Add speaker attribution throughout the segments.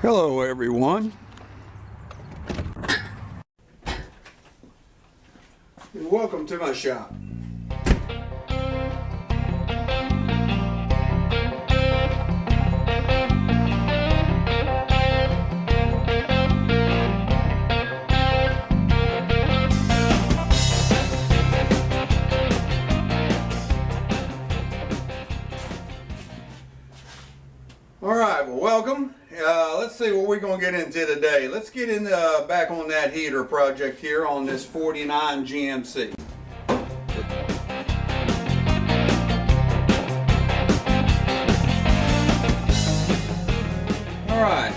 Speaker 1: Hello everyone, and welcome to my shop. Alright, well welcome. Let's see what we're going to get into today. Let's get in back on that heater project here on this 49 GMC. Alright,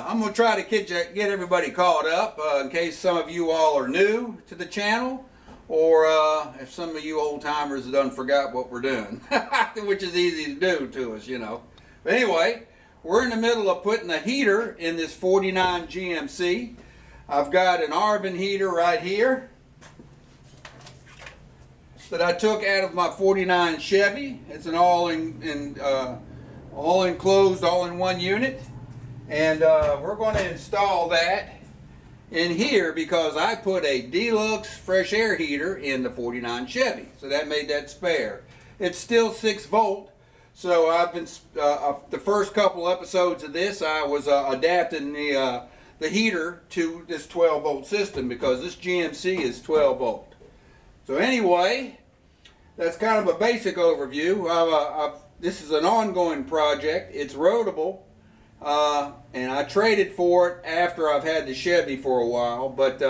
Speaker 1: I'm going to try to get everybody caught up in case some of you all are new to the channel, or if some of you old timers have done forgot what we're doing, which is easy to do to us, you know. But anyway, we're in the middle of putting a heater in this 49 GMC. I've got an Arvin heater right here that I took out of my 49 Chevy. It's an all-enclosed, all-in-one unit. And we're going to install that in here because I put a deluxe fresh air heater in the 49 Chevy. So that made that spare. It's still 6 volt. So I've been, the first couple episodes of this, I was adapting the heater to this 12 volt system because this GMC is 12 volt. So anyway, that's kind of a basic overview. This is an ongoing project. It's roadable, and I traded for it after I've had the Chevy for a while, but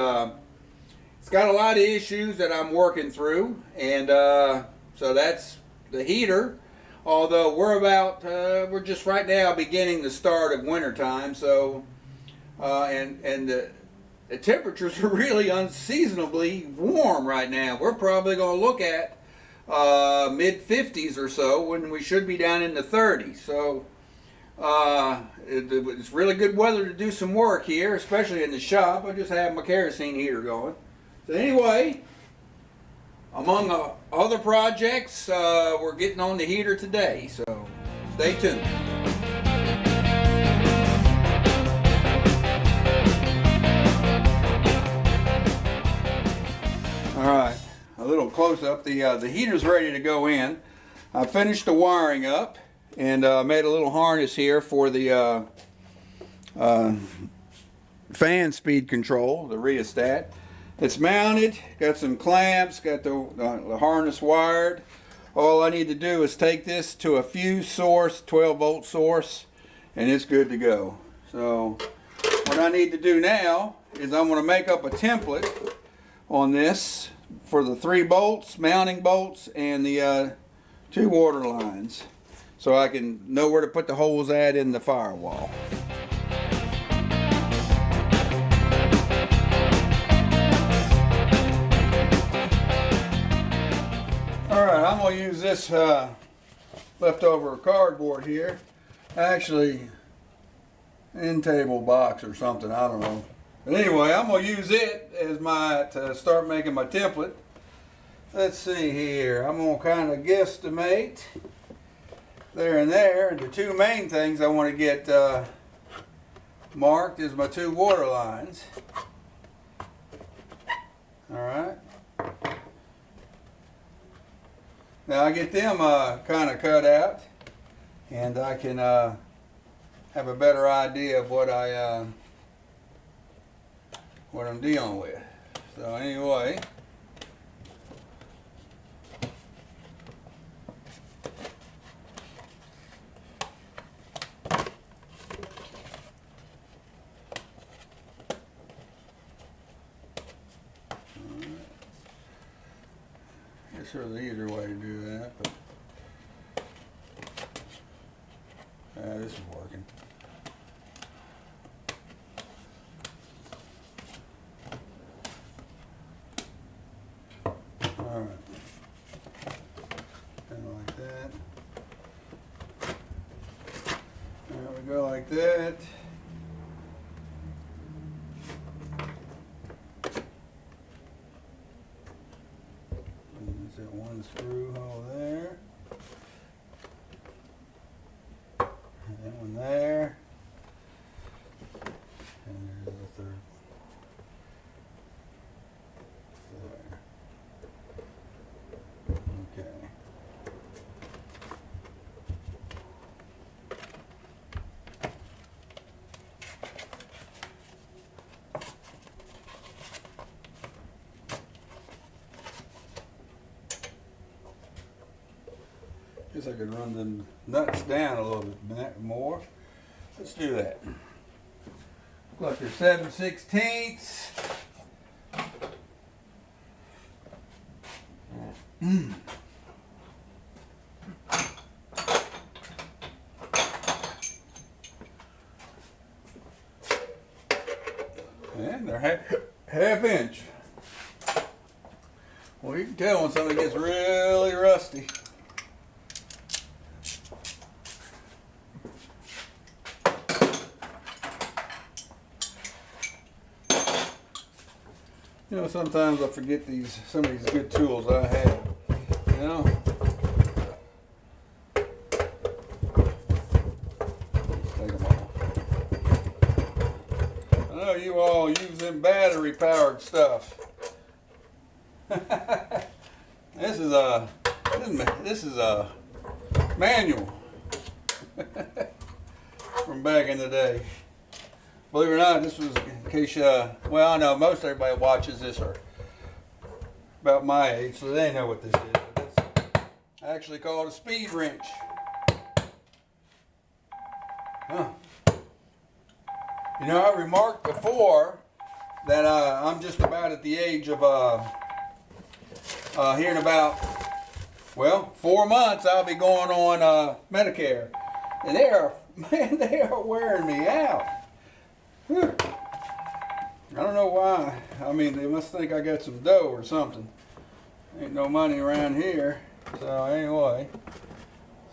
Speaker 1: it's got a lot of issues that I'm working through, and so that's the heater. Although we're just right now beginning the start of winter time, so and the temperatures are really unseasonably warm right now. We're probably going to look at mid 50s or so when we should be down in the 30s. So it's really good weather to do some work here, especially in the shop. I just have my kerosene heater going. So anyway, among other projects, we're getting on the heater today, so stay tuned. Alright, a little close up. The heater's ready to go in. I finished the wiring up and made a little harness here for the fan speed control, the rheostat. It's mounted, got some clamps, got the harness wired. All I need to do is take this to a fuse source, 12 volt source, and it's good to go. So what I need to do now is I'm going to make up a template on this for the 3 bolts, mounting bolts, and the 2 water lines, so I can know where to put the holes at in the firewall. Alright, I'm going to use this leftover cardboard here. Actually, end table box or something, I don't know. But anyway, I'm going to use it as to start making my template. Let's see here. I'm going to kind of guesstimate there and there. And the 2 main things I want to get marked is my 2 water lines. Alright. Now I get them kind of cut out, and I can have a better idea of what I'm dealing with. So anyway, sure the easier way to do that, but this is working. All right, kind of like that. There we go, like that. That 1 screw hole there, and that one there, Guess I could run the nuts down a little bit more. Let's do that. Look, they're 7/16. And they're half inch. Well, you can tell when something gets really rusty. You know, sometimes I forget some of these good tools I have. You know? Let's take them off. I know you all use them battery powered stuff. This is a manual from back in the day. Believe it or not, this was in case well, I know most everybody watches this are about my age, so they know what this is. But it's actually called a speed wrench. Huh. You know, I remarked before that I'm just about at the age of here in about, well, 4 months I'll be going on Medicare, and they are wearing me out. Whew. I don't know why. I mean, they must think I got some dough or something. Ain't no money around here. So anyway,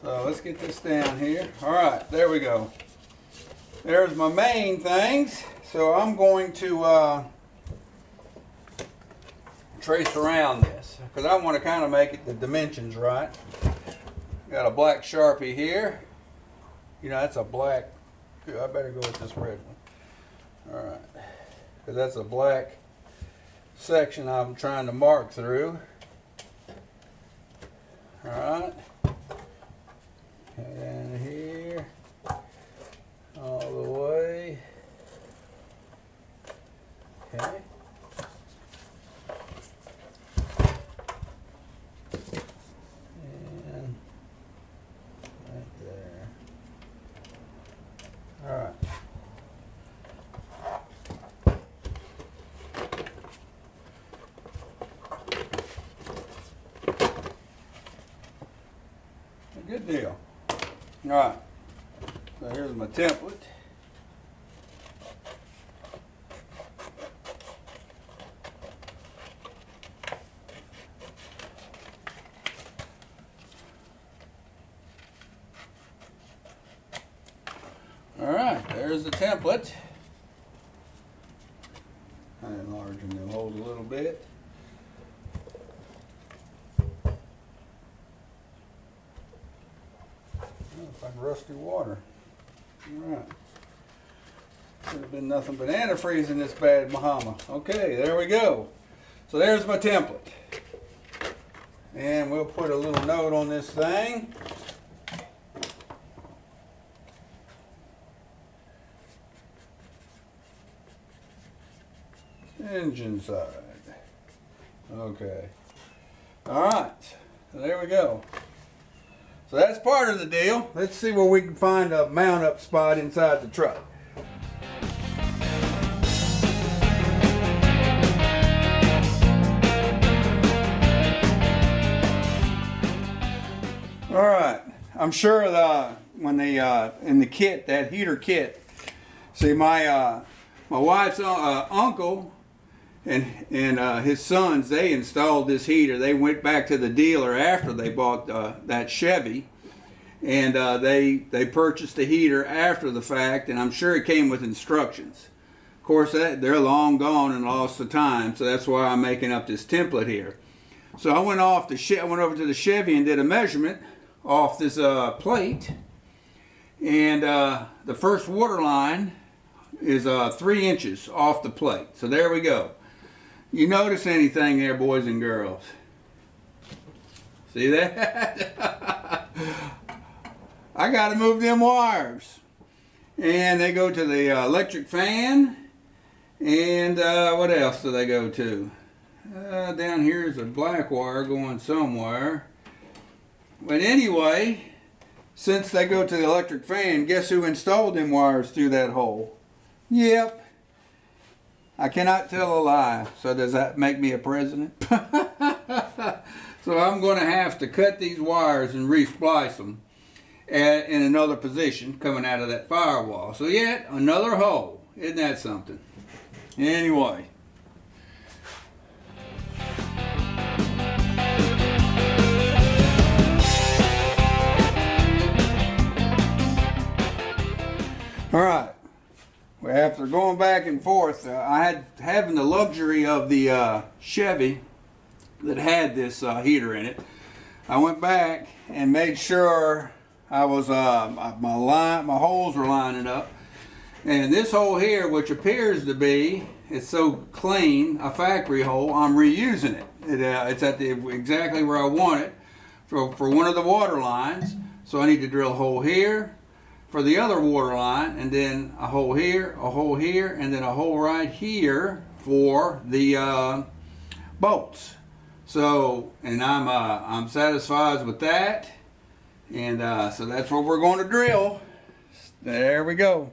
Speaker 1: so let's get this down here. All right, there we go. There's my main things. So I'm going to trace around this because I want to kind of make it the dimensions right. Got a black Sharpie here. You know, that's a black. I better go with this red one. All right, because that's a black section I'm trying to mark through. All right, and here, all the way. Okay. And right there. All right. Good deal. All right. So here's my template. All right, there's the template. I enlarge the hold a little bit. It's like rusty water. All right. Could have been nothing but antifreeze in this bad Bahama. Okay, there we go. So there's my template. And we'll put a little note on this thing. Engine side. Okay. All right. So there we go. So that's part of the deal. Let's see where we can find a mount up spot inside the truck. All right. I'm sure when they in the kit, that heater kit, see my wife's uncle and his sons, they installed this heater. They went back to the dealer after they bought that Chevy, and they purchased the heater after the fact, and I'm sure it came with instructions. Of course, they're long gone and lost to time, so that's why I'm making up this template here. So I went over to the Chevy and did a measurement off this plate, and the first water line is 3 inches off the plate. So there we go. You notice anything there, boys and girls? See that? I got to move them wires. And they go to the electric fan. And what else do they go to? Down here is a black wire going somewhere. But anyway, since they go to the electric fan, guess who installed them wires through that hole? Yep. I cannot tell a lie. So does that make me a president? So I'm going to have to cut these wires and re-splice them in another position coming out of that firewall. So yet another hole. Isn't that something? Anyway. All right. Well, after going back and forth, I had having the luxury of the Chevy that had this heater in it. I went back and made sure I was my holes were lining up, and this hole here, which appears to be, it's so clean, a factory hole, I'm reusing it. It's at exactly where I want it for one of the water lines. So I need to drill a hole here for the other water line, and then a hole here, and then a hole right here for the bolts. So, and I'm satisfied with that, and so that's what we're going to drill. There we go.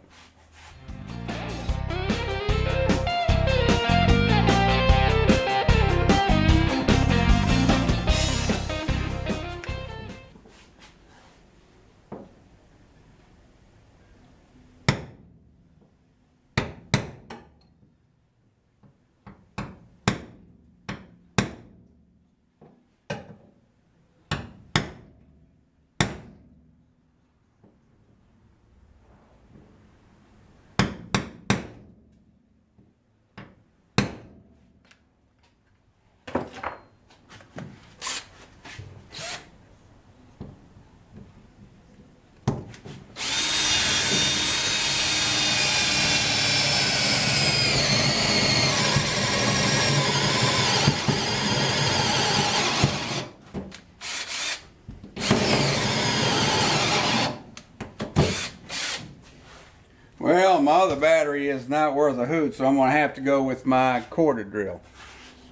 Speaker 1: Well, my other battery is not worth a hoot, so I'm going to have to go with my corded drill.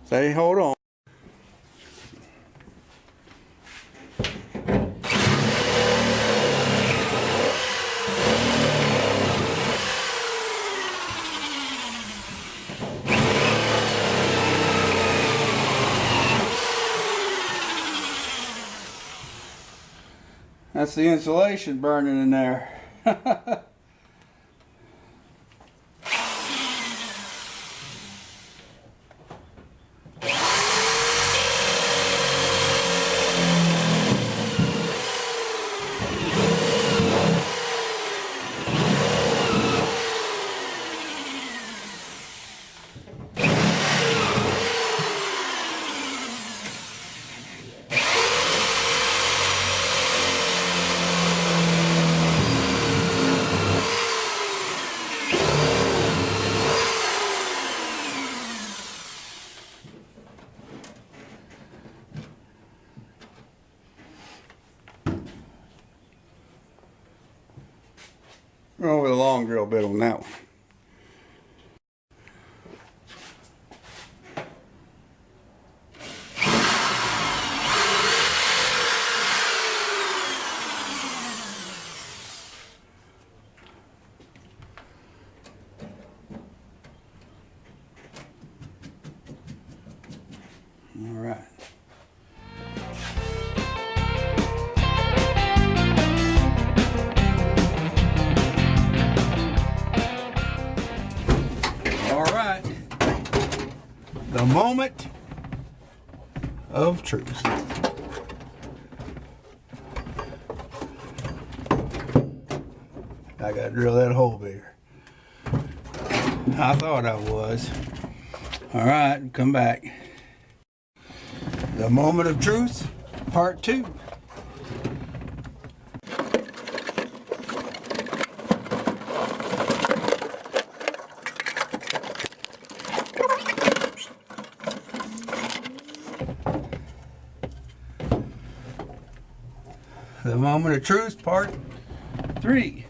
Speaker 1: Say, hold on. That's the insulation burning in there. Go with a long drill bit on that one. All right. The moment of truth. I gotta drill that hole bigger. I thought I was. All right, come back. The moment of truth, part 2. The moment of truth, part 3.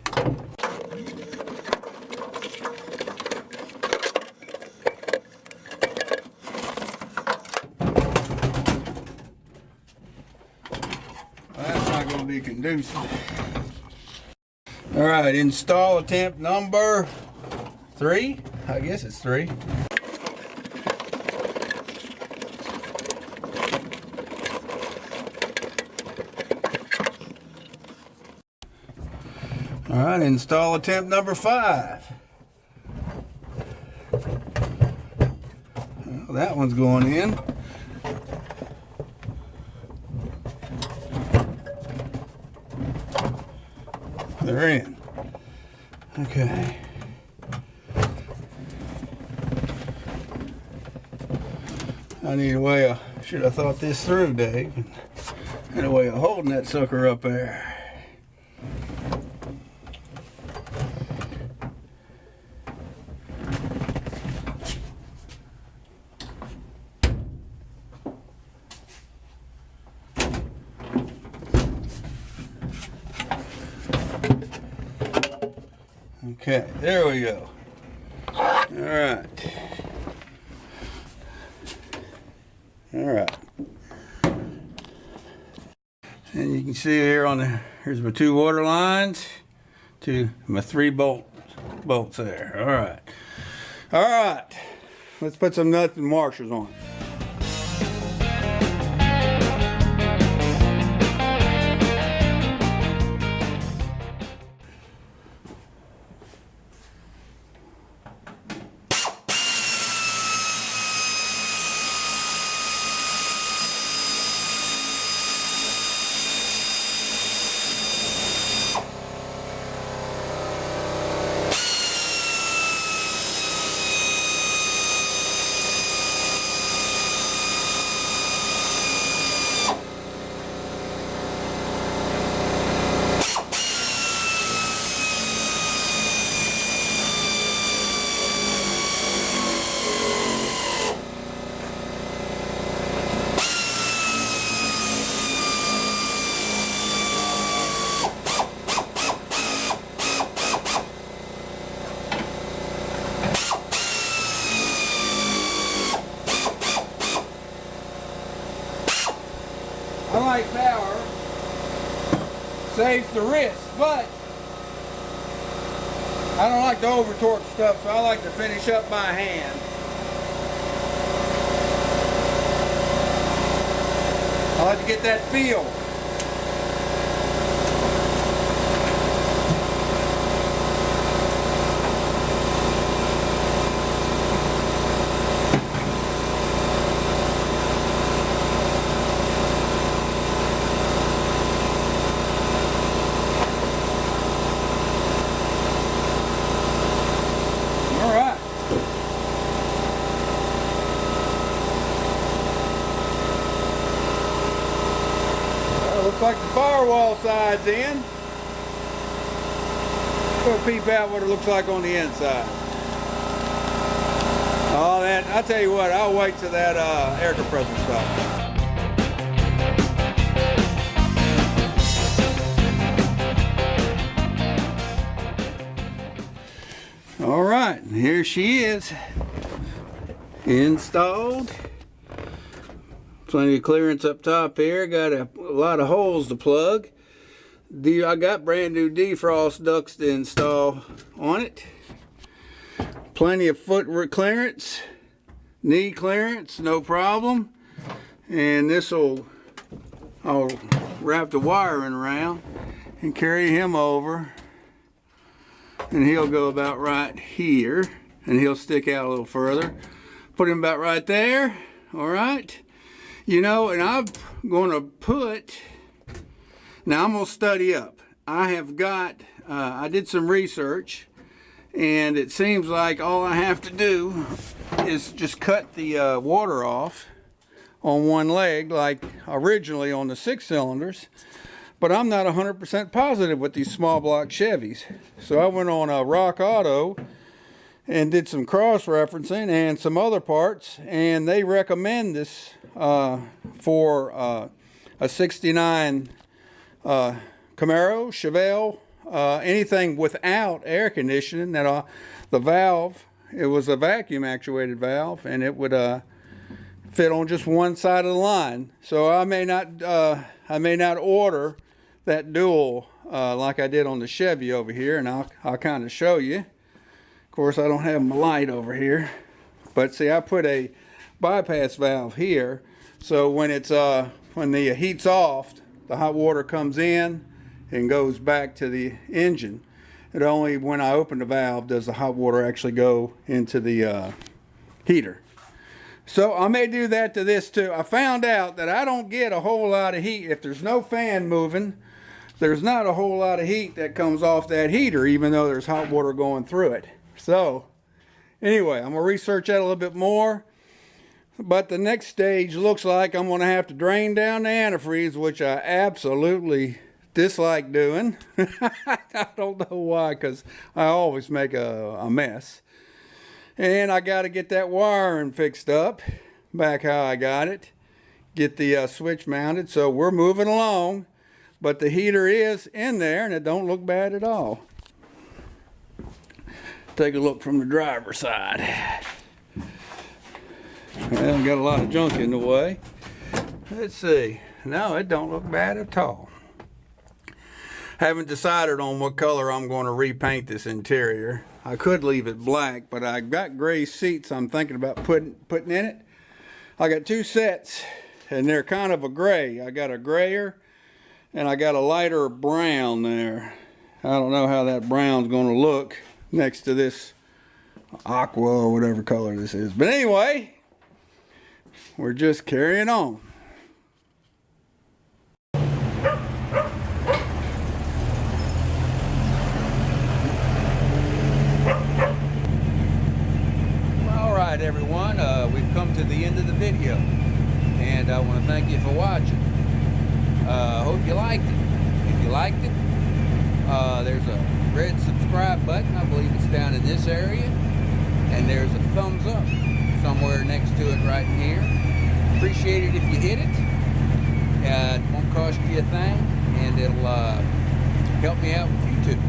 Speaker 1: Well, deuces. All right, install attempt number 3. I guess it's 3. All right, install attempt number 5. Well, that one's going in. They're in. Okay. I need a way of, should have thought this through, Dave. Had a way of holding that sucker up there. Okay, there we go. All right. All right. And you can see here on the, here's my 2 water lines, my 3 bolts there. All right. All right. Let's put some nuts and washers on. I like power, saves the wrist, but I don't like the over torque stuff, so I like to finish up by hand. I like to get that feel. Looks like the firewall side's in. Go peep out what it looks like on the inside. Oh, that, I'll tell you what, I'll wait till that air compressor stops. All right, here she is, installed. Plenty of clearance up top here. Got a lot of holes to plug. I got brand new defrost ducts to install on it. Plenty of foot clearance, knee clearance, no problem. And I'll wrap the wiring around and carry him over. And he'll go about right here. And he'll stick out a little further. Put him about right there. All right. You know, and I'm going to put, now I'm going to study up. I did some research, and it seems like all I have to do is just cut the water off on one leg, like originally on the 6 cylinders. But I'm not 100% positive with these small block Chevys. So I went on Rock Auto and did some cross-referencing and some other parts, and they recommend this for a 69 Camaro, Chevelle, anything without air conditioning. That the valve, it was a vacuum actuated valve, and it would fit on just one side of the line. So I may not order that dual like I did on the Chevy over here, and I'll kind of show you. Of course, I don't have my light over here, but see, I put a bypass valve here, so when it's when the heat's off, the hot water comes in and goes back to the engine. It only when I open the valve does the hot water actually go into the heater. So I may do that to this too. I found out that I don't get a whole lot of heat. If there's no fan moving, there's not a whole lot of heat that comes off that heater, even though there's hot water going through it. So anyway, I'm gonna research that a little bit more. But the next stage looks like I'm gonna have to drain down the antifreeze, which I absolutely dislike doing. I don't know why, because I always make a mess. And I got to get that wiring fixed up back how I got it, get the switch mounted. So we're moving along, but the heater is in there and it don't look bad at all. Take a look from the driver's side. Well, got a lot of junk in the way. Let's see. No, it don't look bad at all. Haven't decided on what color I'm going to repaint this interior. I could leave it black, but I got gray seats I'm thinking about putting in it. I got two sets, and they're kind of a gray. I got a grayer, and I got a lighter brown there. I don't know how that brown's going to look next to this aqua or whatever color this is. But anyway, we're just carrying on. Everyone, we've come to the end of the video, and I want to thank you for watching. Hope you liked it. If you liked it, there's a red subscribe button. I believe it's down in this area, and there's a thumbs up somewhere next to it right here. Appreciate it if you hit it. It won't cost you a thing, and it'll help me out with YouTube.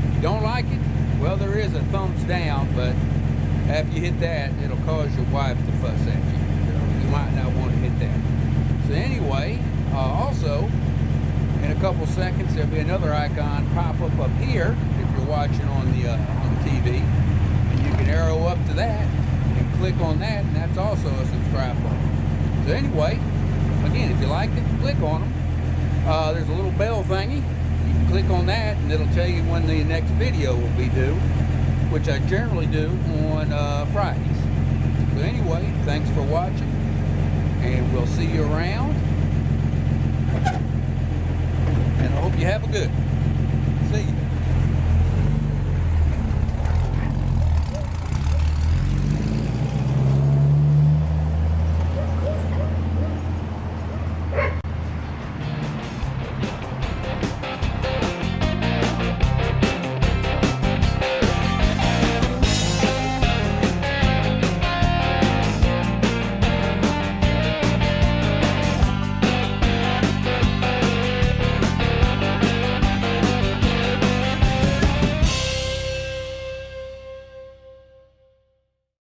Speaker 1: If you don't like it, well, there is a thumbs down, but after you hit that, it'll cause your wife to fuss at you. You might not want to hit that. So anyway, also, in a couple seconds, there'll be another icon pop up here if you're watching on the TV. And you can arrow up to that and click on that, and that's also a subscribe button. So anyway, again, if you liked it, click on them. There's a little bell thingy. Click on that and it'll tell you when the next video will be due, which I generally do on Fridays. So anyway, thanks for watching, and we'll see you around, and I hope you have a good one. See you.